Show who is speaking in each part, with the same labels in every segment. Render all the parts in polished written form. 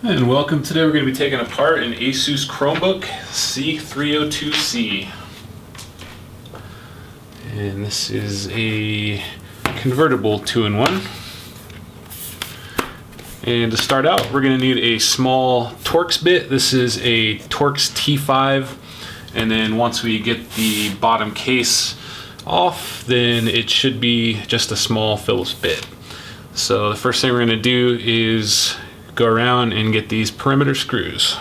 Speaker 1: And welcome. Today we're going to be taking apart an Asus Chromebook C302C. And this is a convertible 2-in-1. And to start out, we're going to need a small Torx bit. This is a Torx T5. And then once we get the bottom case off, then it should be just a small Phillips bit. So the first thing we're going to do is go around and get these perimeter screws.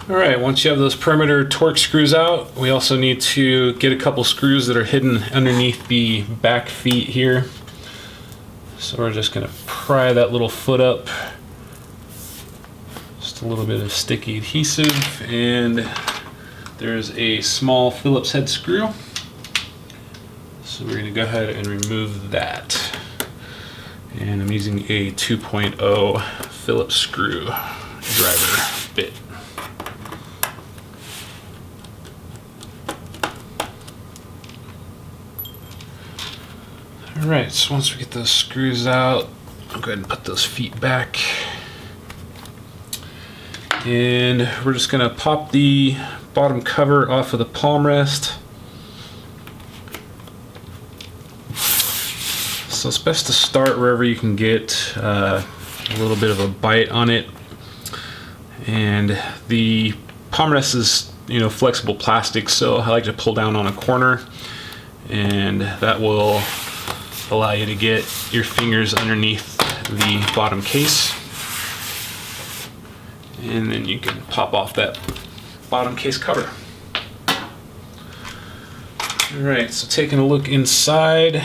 Speaker 1: Alright, once you have those perimeter Torx screws out, we also need to get a couple screws that are hidden underneath the back feet here. So we're just going to pry that little foot up. Just a little bit of sticky adhesive, and there's a small Phillips head screw. So we're going to go ahead and remove that. And I'm using a 2.0 Phillips screw driver bit. Alright, so once we get those screws out, I'll go ahead and put those feet back. And we're just going to pop the bottom cover off of the palm rest. So it's best to start wherever you can get a little bit of a bite on it. And the palm rest is, flexible plastic, so I like to pull down on a corner, and that will allow you to get your fingers underneath the bottom case. And then you can pop off that bottom case cover. Alright, so taking a look inside,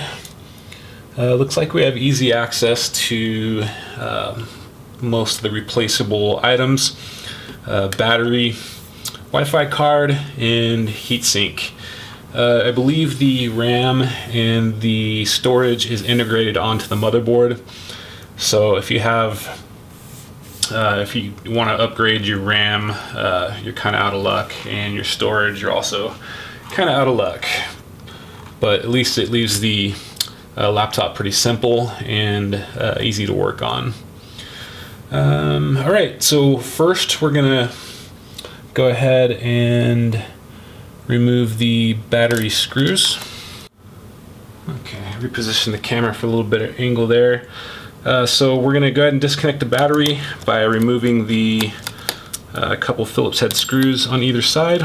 Speaker 1: looks like we have easy access to most of the replaceable items. Battery, Wi-Fi card, and heatsink. I believe the RAM and the storage is integrated onto the motherboard. So if you have if you want to upgrade your RAM, you're kind of out of luck, and your storage, you're also kind of out of luck. But at least it leaves the laptop pretty simple and easy to work on. Alright, so first we're going to go ahead and remove the battery screws. Okay, reposition the camera for a little bit of angle there. So we're going to go ahead and disconnect the battery by removing the couple Phillips head screws on either side.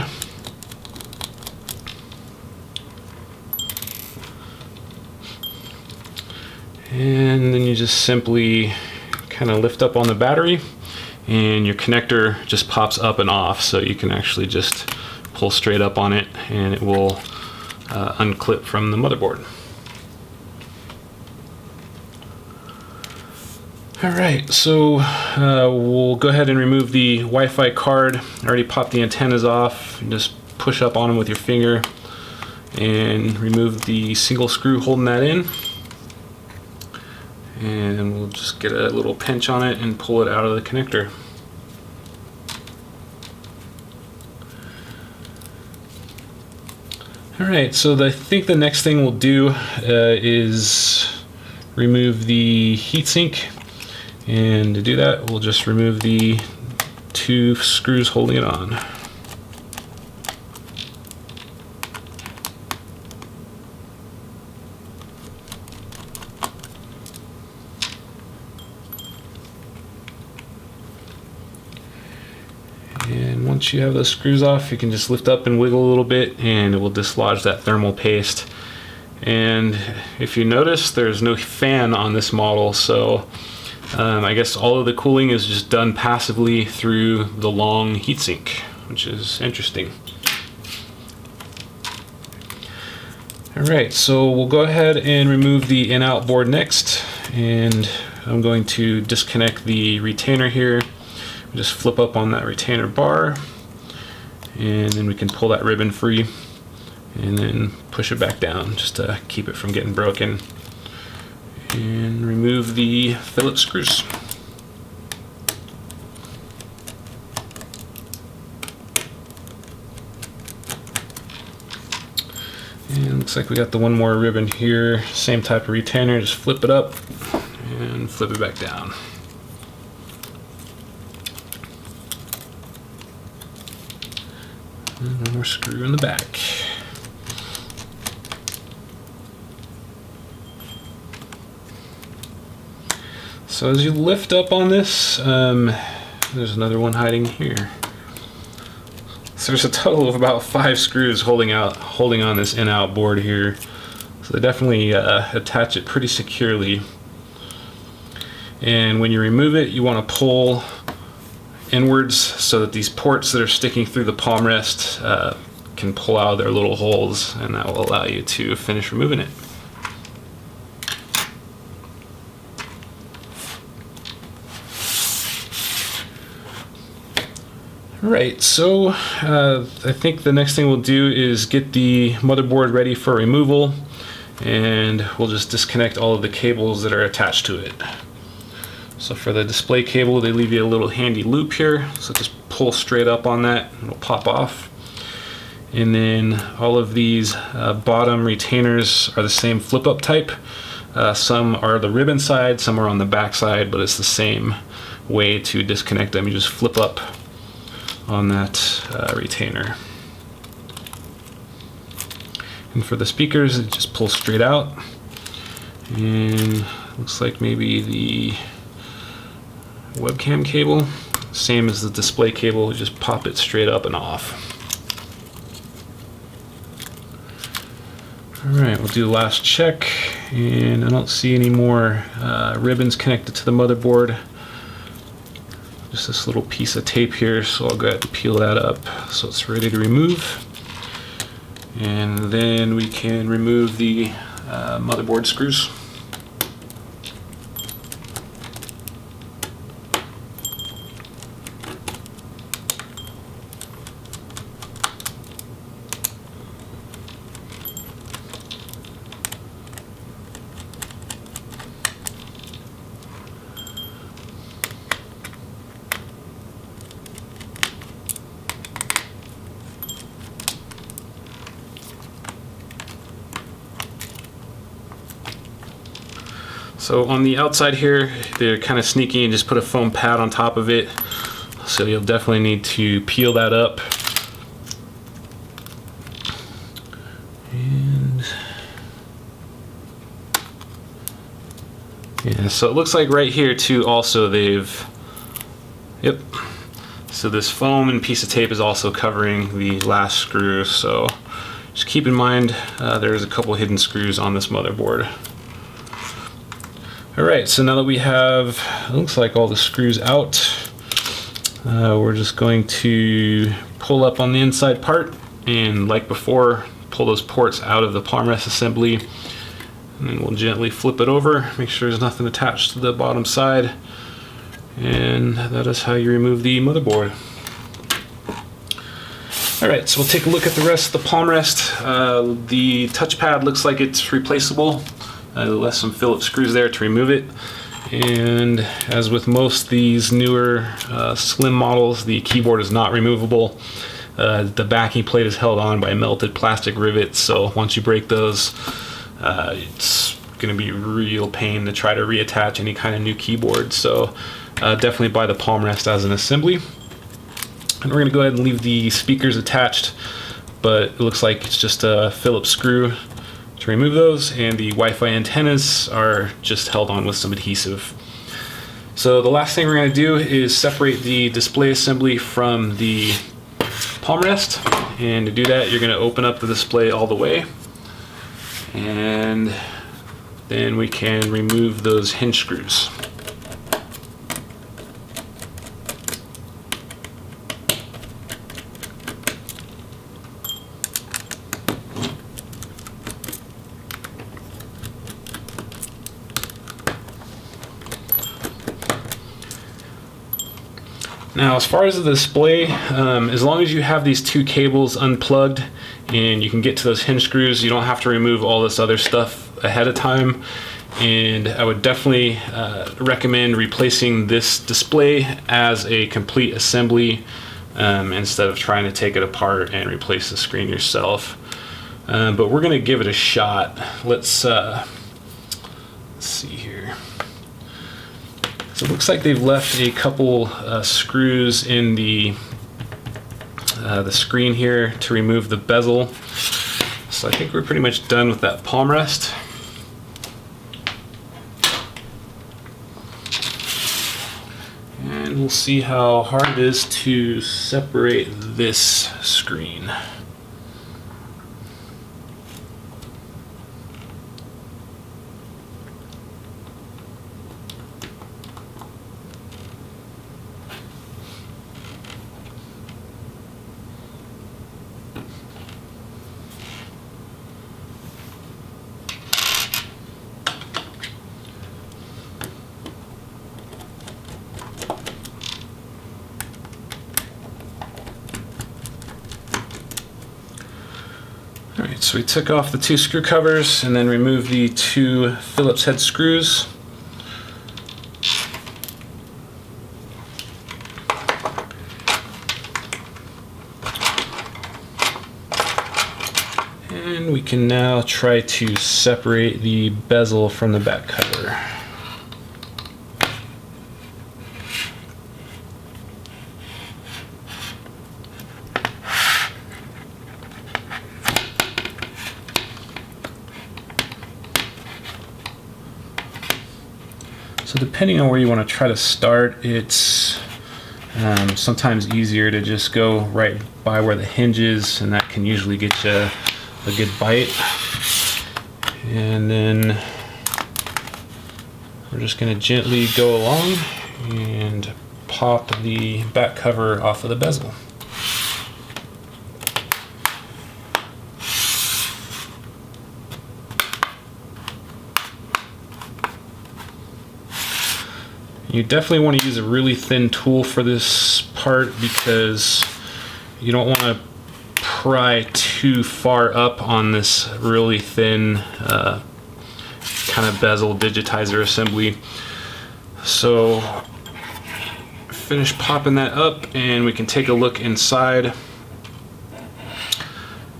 Speaker 1: And then you just simply kind of lift up on the battery, and your connector just pops up and off, so you can actually just pull straight up on it and it will unclip from the motherboard. Alright, so we'll go ahead and remove the Wi-Fi card. I already popped the antennas off. You just push up on them with your finger and remove the single screw holding that in. And we'll just get a little pinch on it and pull it out of the connector. Alright, so I think the next thing we'll do is remove the heatsink. And to do that, we'll just remove the two screws holding it on. And once you have those screws off, you can just lift up and wiggle a little bit, and it will dislodge that thermal paste. And if you notice, there's no fan on this model, so I guess all of the cooling is just done passively through the long heatsink, which is interesting. Alright, so we'll go ahead and remove the in-out board next, and I'm going to disconnect the retainer here. Just flip up on that retainer bar, and then we can pull that ribbon free and then push it back down just to keep it from getting broken. And remove the Phillips screws. Looks like we got the one more ribbon here, same type of retainer, just flip it up and flip it back down. And one more screw in the back. So as you lift up on this, there's another one hiding here. So there's a total of about 5 screws holding on this in-out board here. So they definitely attach it pretty securely. And when you remove it, you want to pull inwards so that these ports that are sticking through the palm rest can pull out their little holes, and that will allow you to finish removing it. Right, so I think the next thing we'll do is get the motherboard ready for removal, and we'll just disconnect all of the cables that are attached to it. So for the display cable, they leave you a little handy loop here, so just pull straight up on that and it'll pop off. And then all of these bottom retainers are the same flip up type. Some are the ribbon side, some are on the back side, but it's the same way to disconnect them. You just flip up on that retainer. And for the speakers, it just pulls straight out, and looks like maybe the webcam cable, same as the display cable, just pop it straight up and off. Alright, we'll do the last check, and I don't see any more ribbons connected to the motherboard. Just this little piece of tape here, so I'll go ahead and peel that up so it's ready to remove. And then we can remove the motherboard screws. So on the outside here, they're kind of sneaky and just put a foam pad on top of it. So you'll definitely need to peel that up. And yeah, so it looks like right here too also yep. So this foam and piece of tape is also covering the last screw. So just keep in mind there's a couple hidden screws on this motherboard. Alright, so now that we have, it looks like all the screws out, we're just going to pull up on the inside part, and like before, pull those ports out of the palm rest assembly, and then we'll gently flip it over, make sure there's nothing attached to the bottom side, and that is how you remove the motherboard. Alright, so we'll take a look at the rest of the palm rest. The touchpad looks like it's replaceable. Left some Phillips screws there to remove it, and as with most these newer slim models, the keyboard is not removable. The backing plate is held on by melted plastic rivets, so once you break those, it's going to be a real pain to try to reattach any kind of new keyboard. So definitely buy the palm rest as an assembly. And we're going to go ahead and leave the speakers attached, but it looks like it's just a Phillips screw to remove those, and the Wi-Fi antennas are just held on with some adhesive. So the last thing we're going to do is separate the display assembly from the palm rest, and to do that you're going to open up the display all the way, and then we can remove those hinge screws. Now, as far as the display, as long as you have these two cables unplugged and you can get to those hinge screws, you don't have to remove all this other stuff ahead of time. And I would definitely recommend replacing this display as a complete assembly instead of trying to take it apart and replace the screen yourself. but we're gonna give it a shot. Let's see here. So it looks like they've left a couple screws in the screen here to remove the bezel. So I think we're pretty much done with that palm rest. And we'll see how hard it is to separate this screen. Alright, so we took off the 2 screw covers and then removed the 2 Phillips head screws. And we can now try to separate the bezel from the back cover. So depending on where you want to try to start, it's sometimes easier to just go right by where the hinge is, and that can usually get you a good bite. And then we're just going to gently go along and pop the back cover off of the bezel. You definitely want to use a really thin tool for this part because you don't want to pry too far up on this really thin kind of bezel digitizer assembly. So finish popping that up and we can take a look inside.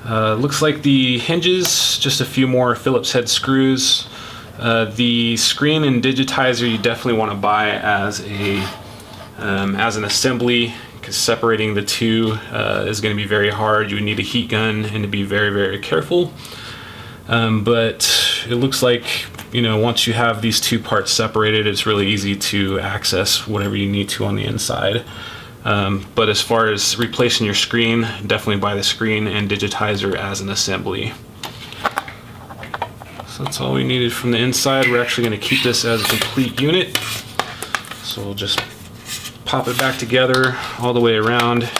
Speaker 1: Looks like the hinges, just a few more Phillips head screws. The screen and digitizer you definitely want to buy as an assembly, because separating the two is going to be very hard. You would need a heat gun and to be very, very careful. But it looks like, you know, once you have these 2 parts separated, it's really easy to access whatever you need to on the inside. But as far as replacing your screen, definitely buy the screen and digitizer as an assembly. So that's all we needed from the inside. We're actually going to keep this as a complete unit. So we'll just pop it back together all the way around.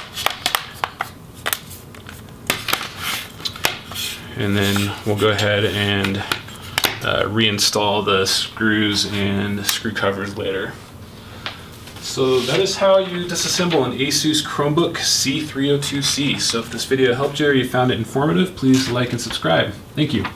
Speaker 1: And then we'll go ahead and reinstall the screws and screw covers later. So that is how you disassemble an Asus Chromebook C302C. So if this video helped you or you found it informative, please like and subscribe. Thank you.